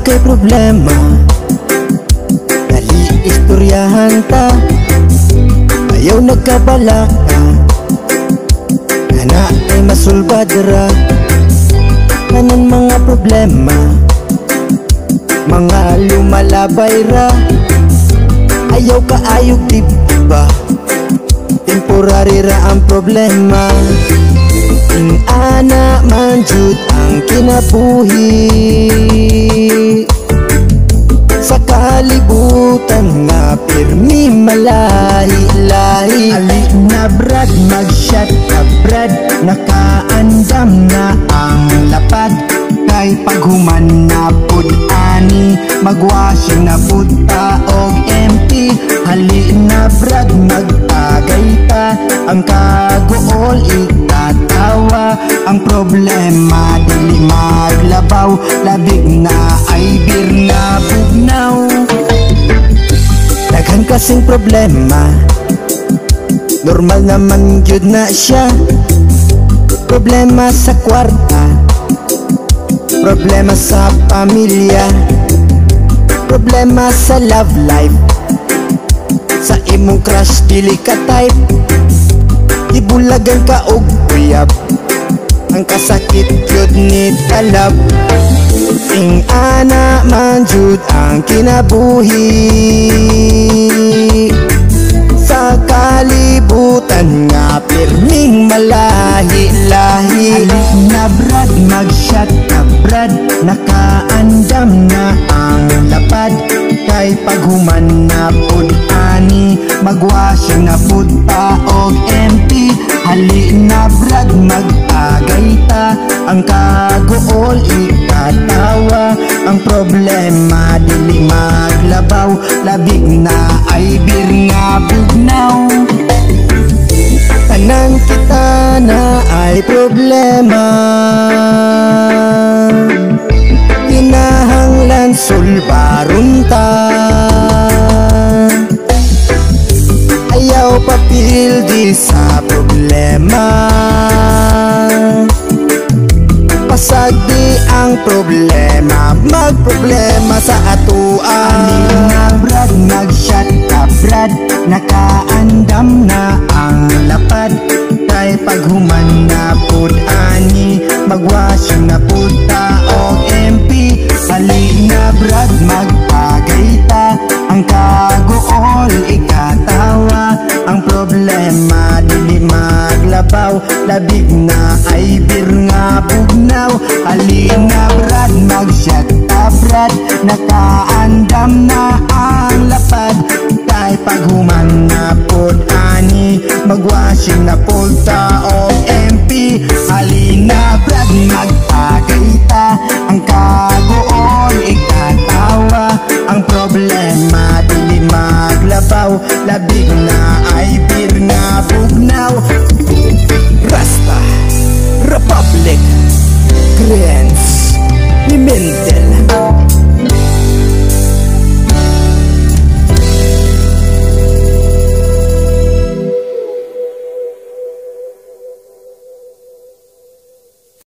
kay problema, dali istoryahan ta. Ayaw nagkabala ka, ana ay masulbadra. Kanan mga problema, mga lumalabay ra. Ayaw ka ayog diba, temporary ra ang problema. Ing ana man jud ang kinabuhi sa kalibutan nga pirmi malahi-lahi. Ali na brad, mag-shot ka brad, nakaandam na ang lapad. Kay paghuman na pud ani, magwashing na pud ta og empty. Ali na brad, magtagay ta, ang kagool itatawa. Ang problema dili maglabaw, labig na ay bir na bugnaw. Daghan kasing problema, normal naman gyud na siya. Problema sa kwarta, problema sa pamilya, problema sa love life. Sa imong crush dili ka type, ibulagan ka og uyab, ang kasakit yun ni talab. Ing ana man jud ang kinabuhi sa kalibutan nga pirming malahi-lahi. Ali na brad, mag-shot ka brad, nakaandam na ang lapad. Kay paghuman na pud ani, magwashing na pud ta og empty. Ali na brad, mag-agay ta, ang kagool ikatawa. Ang problema dili maglabaw, labig na ay bir nga bugnaw. Tanan kita na ay problema, kinahanglan sulbaron ta. Ayaw papildi sa problema, pasag di ang problema, magproblema sa atuan. Ali na brad, mag-shot ka brad, nakaandam na ang lapad. Kay paghuman na pud ani, magwashing na pud ta og MP. Ali na brad, magpagay ta, ang kagool ikatawa. Ang problema dili maglabaw, labig na ay bir nga bugnaw. Ali na brad, mag-shot ka brad, nakaandam na ang lapad. Kay paghuman na pud ani, magwashing na pud ta